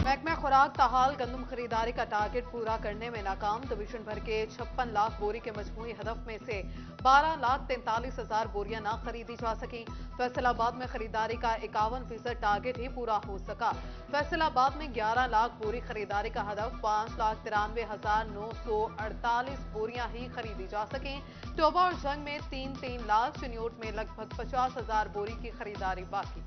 महकमा खुराक ताहाल गंदम खरीदारी का टारगेट पूरा करने में नाकाम। डिवीजन भर के 56 लाख बोरी के मजमूई हदफ में से 12,43,000 बोरियां ना खरीदी जा सकी। फैसलाबाद में खरीदारी का 51% टारगेट ही पूरा हो सका। फैसलाबाद में 11 लाख बोरी खरीदारी का हदफ 5,93,948 बोरियां ही खरीदी जा सकी। टोबा और जंग में 3-3 लाख, चिन्योट में लगभग 50,000 बोरी की खरीदारी बाकी।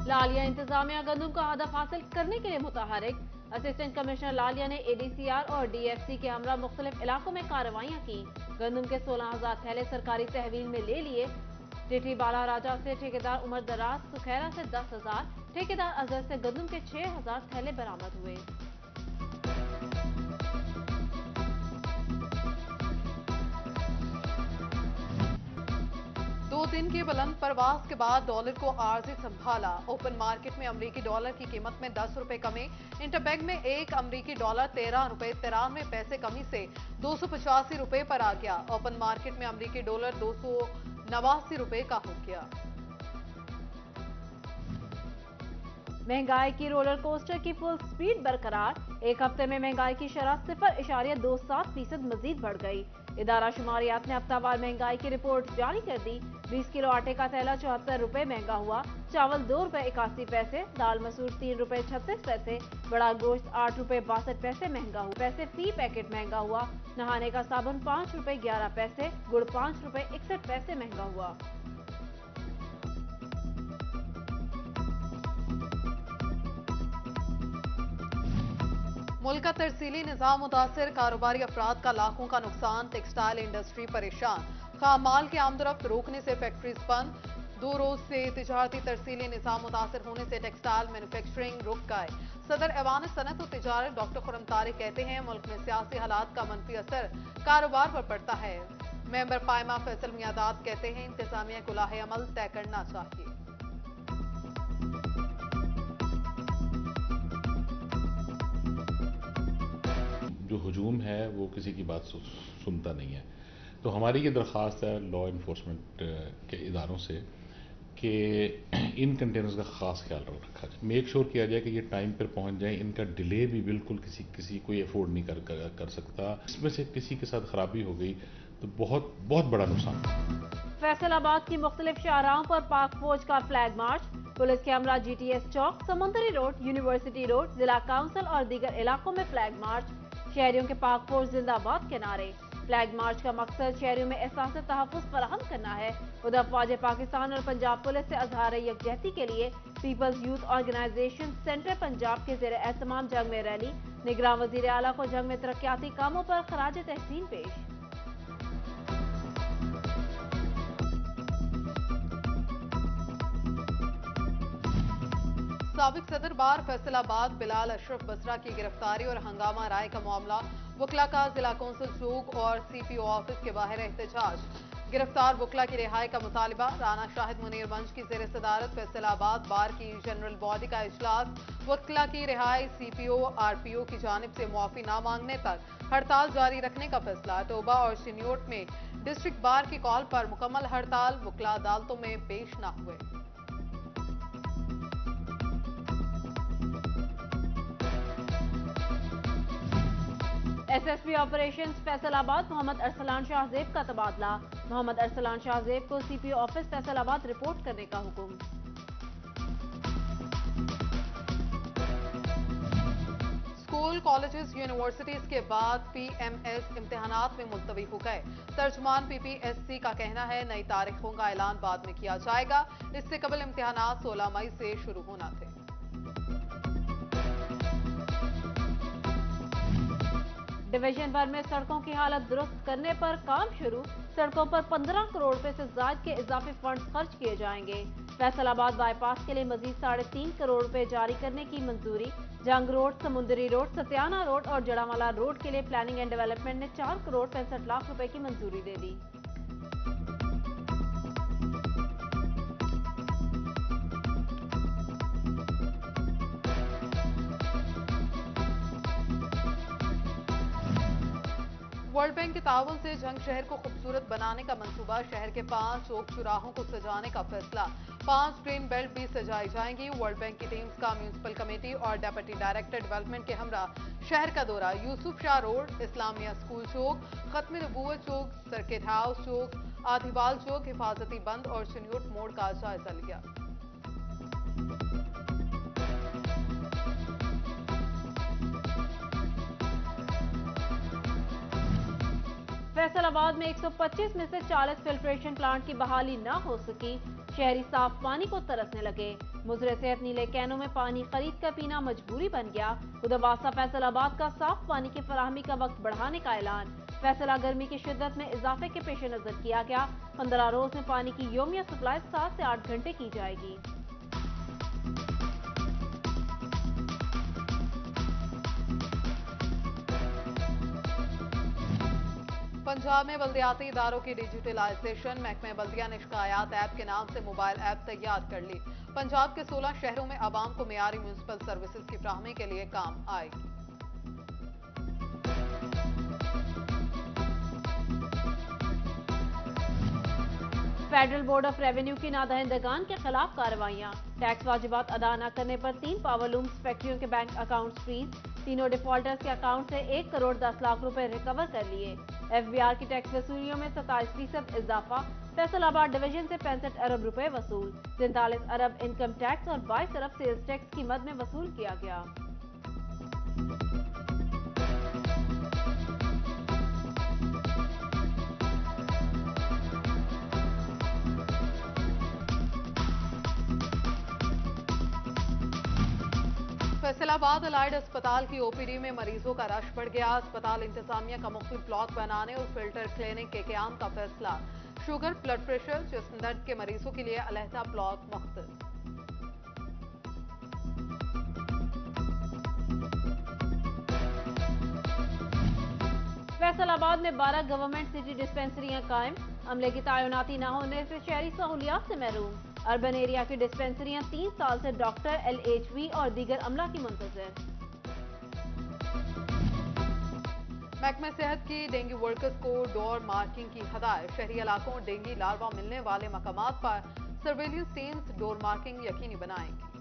लालिया इंतजामिया गंदम का हदफ हासिल करने के लिए मुतहरिक। असिस्टेंट कमिश्नर लालिया ने एडीसीआर और डीएफसी के हमरा मुख्तलिफ इलाकों में कार्रवाइयां की। गंदम के 16,000 थैले सरकारी तहवील में ले लिए। टिटी बाला राजा से ठेकेदार उमर दराज, सुखैरा से 10,000, ठेकेदार अजहर से गंदम के 6,000 थैले बरामद हुए। दो दिन की बुलंद परवास के बाद डॉलर को आर्जी संभाला। ओपन मार्केट में अमरीकी डॉलर की कीमत में 10 रुपए कमी। इंटरबैंक में एक अमरीकी डॉलर 13 रुपए 93 पैसे कमी से 285 रुपए पर आ गया। ओपन मार्केट में अमरीकी डॉलर 289 रुपए का हो गया। महंगाई की रोलर कोस्टर की फुल स्पीड बरकरार। एक हफ्ते में महंगाई की शरह 0.27% मजीद बढ़ गई। इदारा शुमारियात ने हफ्तावार महंगाई की रिपोर्ट जारी कर दी। 20 किलो आटे का थैला 74 रुपए महंगा हुआ। चावल 2 रुपए 81 पैसे, दाल मसूर 3 रुपए 36 पैसे, बड़ा गोश्त 8 रुपए 62 पैसे महंगा हुआ। पैसे फी पैकेट महंगा हुआ। नहाने का साबुन 5 रुपए 11 पैसे, गुड़ 5 रुपए 61 पैसे महंगा हुआ। मुल्क का तरसीली निजाम मुतासर, कारोबारी अफराद का लाखों का नुकसान। टेक्सटाइल इंडस्ट्री परेशान। खाम माल की आमदरफ्त रोकने से फैक्ट्रीज बंद। 2 रोज से तिजारती तरसीली निजाम मुतासर होने से टेक्सटाइल मैन्युफैक्चरिंग रुक गए। सदर ऐवान सनत और तिजारत डॉक्टर खुरम तारिक कहते हैं मुल्क में सियासी हालात का मनफी असर कारोबार पर पड़ता है। मेंबर पायमा फैसल मियादाद कहते हैं इंतजामिया को लाहे अमल तय करना चाहिए। जो हुजूम है वो किसी की बात सुनता नहीं है। तो हमारी ये दरख्वास्त है लॉ इन्फोर्समेंट के इदारों से कि इन कंटेनर्स का ख़ास ख्याल रखा जाए, मेक श्योर किया जाए कि ये टाइम पर पहुंच जाए। इनका डिले भी बिल्कुल किसी कोई अफोर्ड नहीं कर सकता। इसमें से किसी के साथ खराबी हो गई तो बहुत बहुत बड़ा नुकसान। फैसलाबाद की मुख्तलिफ शाहराहों पर पाक फौज का फ्लैग मार्च। पुलिस के हमरा GTS चौक, समुंदरी रोड, यूनिवर्सिटी रोड, जिला काउंसिल और दीगर इलाकों में फ्लैग मार्च। शहरियों के पाक फौज जिंदाबाद के नारे। फ्लैग मार्च का मकसद शहरियों में एहसास तहफ़्फ़ुज़ फराहम करना है। उधर फौज पाकिस्तान और पंजाब पुलिस से अज़हार यकजहती के लिए people's youth organisation centre Punjab के ज़ेर एहतमाम जंग में रैली। निगरान वज़ीर आला को जंग में तरक्याती कामों पर खराज तहसीन पेश। साबिक सदर बार फैसलाबाद बिलाल अशरफ बसरा की गिरफ्तारी और हंगामा राय का मामला। वकला का जिला कौंसिल चौक और CPO ऑफिस के बाहर एहतजाज। गिरफ्तार वकला की रिहाई का मुतालबा। राना शाहिद मुनीर मंच की जेर सदारत फैसलाबाद बार की जनरल बॉडी का इजलास। वकला की रिहाई CPO RPO की जानिब से मुआफी ना मांगने तक हड़ताल जारी रखने का फैसला। टोबा और चिन्योट में डिस्ट्रिक्ट बार की कॉल पर मुकम्मल हड़ताल। वकला अदालतों में पेश न हुए। SSP ऑपरेशंस फैसलाबाद मोहम्मद अरसलान शाहजेब का तबादला। मोहम्मद अरसलान शाहजेब को CPO ऑफिस फैसलाबाद रिपोर्ट करने का हुक्म। स्कूल, कॉलेजेस, यूनिवर्सिटीज के बाद PMS इम्तिहानात में मुलतवी हो गए। तर्जुमान PPSC का कहना है नई तारीखों का ऐलान बाद में किया जाएगा। इससे कबल इम्तिहानात 16 मई से शुरू होना थे। डिवीजन भर में सड़कों की हालत दुरुस्त करने पर काम शुरू। सड़कों पर 15 करोड़ रुपए से ज्यादा के इजाफी फंड खर्च किए जाएंगे। फैसलाबाद बाईपास के लिए मजीद 3.5 करोड़ रुपए जारी करने की मंजूरी। जंग रोड, समुंदरी रोड, सत्याना रोड और जड़ावाला रोड के लिए प्लानिंग एंड डेवलपमेंट ने 4 करोड़ 65 लाख रुपए की मंजूरी दे दी। वर्ल्ड बैंक के ताउन से जंग शहर को खूबसूरत बनाने का मंसूबा, शहर के 5 चौक चौराहों को सजाने का फैसला, 5 ग्रीन बेल्ट भी सजाई जाएंगी। वर्ल्ड बैंक की टीम्स का म्यूनिसिपल कमेटी और डेप्यूटी डायरेक्टर डेवलपमेंट के हमरा शहर का दौरा, यूसुफ शाह रोड, इस्लामिया स्कूल चौक, खत्म नबूवत चौक, सर्किट हाउस चौक, आधिवाल चौक, हिफाजती बंद और चुनियोट मोड़ का जायजा लिया। फैसलाबाद में 125 में से 40 फिल्ट्रेशन प्लांट की बहाली न हो सकी, शहरी साफ पानी को तरसने लगे। मुजरे सेहत नीले कैनों में पानी खरीद कर पीना मजबूरी बन गया। उदवासा फैसलाबाद का साफ पानी की फराहमी का वक्त बढ़ाने का ऐलान, फैसला गर्मी की शिद्दत में इजाफे के पेश नजर किया गया। 15 रोज में पानी की योमिया सप्लाई 7 से 8 घंटे की जाएगी। पंजाब में बल्दियाती इदारों की डिजिटलाइजेशन, महकमे बल्दिया ने शिकायत ऐप के नाम से मोबाइल ऐप तैयार कर ली। पंजाब के 16 शहरों में आवाम को मेयारी म्यूनिसिपल सर्विसेज की फ्राहमी के लिए काम आएगी। फेडरल बोर्ड ऑफ रेवेन्यू की नादहिंदगान के खिलाफ कार्रवाइयां, टैक्स वाजिबात अदा न करने पर 3 पावरलूम्स फैक्ट्रियों के बैंक अकाउंट फ्रीज, तीनों डिफॉल्टर्स के अकाउंट से 1 करोड़ 10 लाख रुपए रिकवर कर लिए। एफबीआर की टैक्स वसूलियों में 27% इजाफा, फैसलाबाद डिवीजन से 65 अरब रुपए वसूल, 43 अरब इनकम टैक्स और 22 अरब सेल्स टैक्स की मद में वसूल किया गया। फैसलाबाद अलाइड अस्पताल की ओपीडी में मरीजों का रश बढ़ गया। अस्पताल इंतजामिया का मुख्तलिफ ब्लॉक बनाने और फिल्टर क्लिनिक के क़याम का फैसला, शुगर, ब्लड प्रेशर, जिस्म दर्द के मरीजों के लिए अलहदा ब्लॉक मुख्तस। फैसलाबाद में 12 गवर्नमेंट सिटी डिस्पेंसरियां कायम, अमले की तैनाती न होने से शहरी सहूलियात से महरूम। अर्बन एरिया की डिस्पेंसरियां 3 साल से डॉक्टर, LHV और दीगर अमला की मुंतजर। महकमा सेहत की डेंगू वर्कर्स को डोर मार्किंग की हदायत, शहरी इलाकों में डेंगू लार्वा मिलने वाले मकामात पर सर्वेलेंस टीम्स डोर मार्किंग यकीनी बनाएंगी।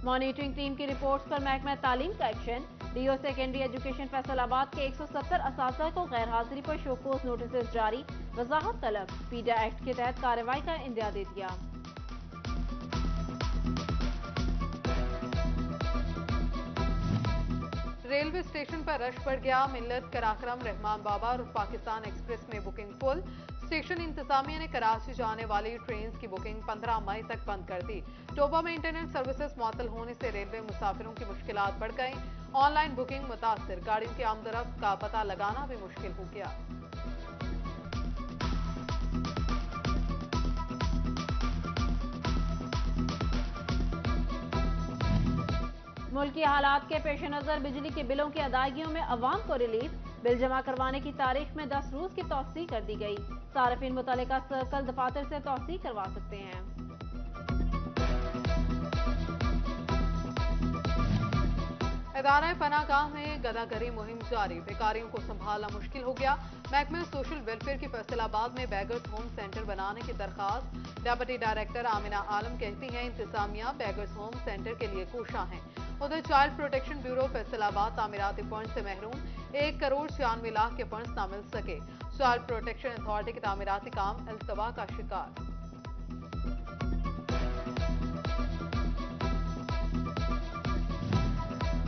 मॉनिटरिंग टीम की रिपोर्ट्स पर महकमा तालीम का action, DO secondary education Faisalabad के 170 असातिज़ा को गैर हाजिरी पर शोकोज नोटिस जारी, वजाहत तलब, पीडा एक्ट के तहत कार्रवाई का इंदिया दे दिया। रेलवे स्टेशन पर रश बढ़ गया, मिल्लत, कराक्रम, रहमान बाबा और पाकिस्तान एक्सप्रेस में बुकिंग फुल। स्टेशन इंतजामिया ने कराची जाने वाली ट्रेन की बुकिंग 15 मई तक बंद कर दी। टोबा में इंटरनेट सर्विसेज मुअत्तल होने से रेलवे मुसाफिरों की मुश्किलात बढ़ गई। ऑनलाइन बुकिंग मुतासिर, गाड़ियों की आमदरफ्त का पता लगाना भी मुश्किल हो गया। मुल्की हालात के पेश नजर बिजली के बिलों की अदायगियों में अवाम को रिलीफ, बिल जमा करवाने की तारीख में 10 रोज की तौसीह कर दी गई। सार्फिन मुतल्लिका सर्कल दफातर से तौसीह करवा सकते हैं। इदारा पनाहगाह में गदागरी मुहिम जारी, बेकारियों को संभालना मुश्किल हो गया। महकमे सोशल वेलफेयर की फैसलाबाद में बैगर्स होम सेंटर बनाने की दरखास्त, डेप्यूटी डायरेक्टर आमिना आलम कहती हैं इंतजामिया बैगर्स होम सेंटर के लिए कोशा है। उधर चाइल्ड प्रोटेक्शन ब्यूरो फैसलाबाद तामीराती फंड से महरूम, 1 करोड़ 96 लाख के फंड न मिल सके। चाइल्ड प्रोटेक्शन अथॉरिटी के तामीराती काम अल्तवा का शिकार।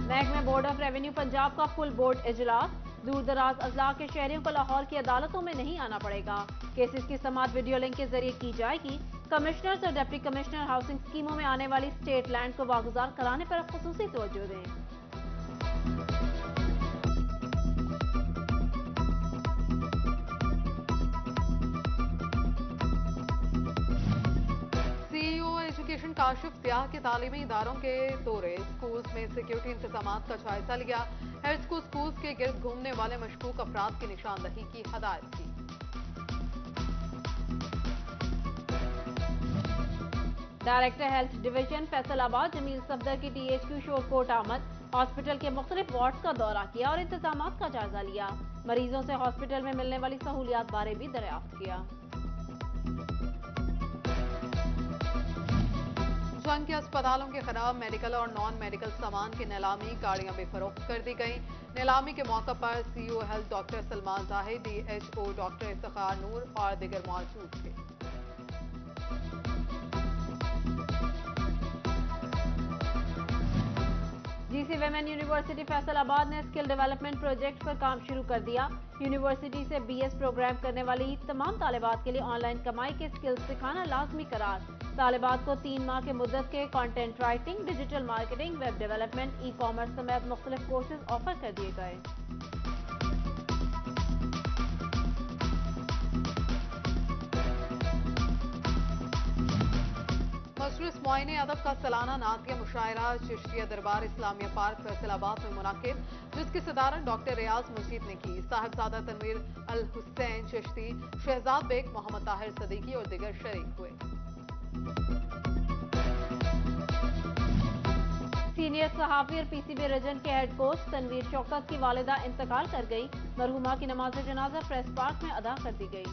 महकमे बोर्ड ऑफ रेवेन्यू पंजाब का फुल बोर्ड इजलास, दूर दराज अजला के शहरियों को लाहौर की अदालतों में नहीं आना पड़ेगा। केसेस की समाअत वीडियो लिंक के जरिए की जाएगी। कमिश्नर्स और डिप्टी कमिश्नर हाउसिंग स्कीमों में आने वाली स्टेट लैंड को वागुजार कराने पर खुसूसी तवज्जो दें। एजुकेशन काशिफ सियाह के तालीमी इदारों के दौरे, स्कूल्स में सिक्योरिटी इंतजामात का जायजा लिया। हेल्थ को स्कूल्स के गिर्द घूमने वाले मशकूक अफराद की निशानदही की हदायत की। Director health division Faisalabad Jamil Safdar की THQ शोरकोट आमद, हॉस्पिटल के मुख्तलिफ वार्ड्स का दौरा किया और इंतजामात का जायजा लिया। मरीजों से हॉस्पिटल में मिलने वाली सहूलियात बारे भी दरियाफ्त किया। जंग के अस्पतालों के खिलाफ मेडिकल और नॉन मेडिकल सामान की नीलामी, गाड़ियां बेफरोख्त कर दी गई। नीलामी के मौके पर CEO health doctor Salman Zahid, DHO doctor Iftikhar Noor और दीगर मौजूद थे। जीसी विमेन यूनिवर्सिटी फैसलाबाद ने स्किल डेवलपमेंट प्रोजेक्ट पर काम शुरू कर दिया। यूनिवर्सिटी से बीएस प्रोग्राम करने वाली तमाम तालिबात के लिए ऑनलाइन कमाई के स्किल्स सिखाना लाजमी करार। तालिबात को 3 माह के मुद्दत के content writing, digital marketing, web development, e commerce समेत मुख्तलिफ कोर्सेज ऑफर कर दिए गए। मजलिस मुआइने अदब का सालाना नातिया मुशायरा चिश्तिया दरबार इस्लामिया पार्क फैसलाबाद में मुनाकिद, जिसकी सदारत डॉक्टर रियाज मजीद ने की। साहिबजादा तनवीर अल हुसैन चिश्ती, शहजाद बेग, मोहम्मद ताहिर सदीकी और दीगर शरीक हुए। सीनियर सहाफी और पीसीबी रीजन के हेड कोच तनवीर शौकत की वालिदा इंतकाल कर गई। मरहुमा की नमाज जनाजा प्रेस पार्क में अदा कर दी गई।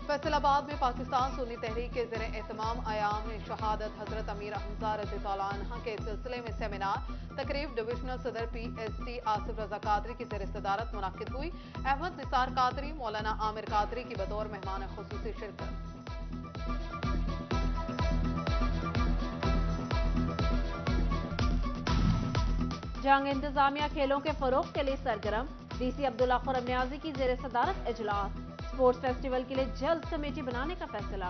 फैसलाबाद में पाकिस्तान सुन्नी तहरीक के ज़ेर एहतमाम अयाम शहादत हजरत अमीर हमजा रज़ी अल्लाह अन्हा के सिलसिले में सेमिनार तकरीब डिविजनल सदर पीएसटी आसिफ रजा कादरी की ज़ेर सदारत मुनाकिद हुई। अहमद निसार कादरी, मौलाना आमिर कादरी की बतौर मेहमान खुसूसी शिरकत। जंग इंतजामिया खेलों के फरोग के लिए सरगर्म, डीसी अब्दुल्ला खुर्रम न्याजी की ज़ेर सदारत इजलास। स्पोर्ट्स फेस्टिवल के लिए जल्द कमेटी बनाने का फैसला।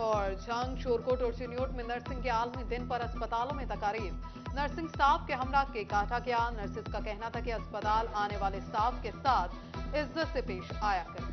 और जंग, शोरकोट और चिन्योट में नर्सिंग के आलमी दिन पर अस्पतालों में तकारीब। नर्सिंग स्टाफ के हमरा के काटा गया। नर्सिस का कहना था कि अस्पताल आने वाले स्टाफ के साथ इज्जत से पेश आया करें।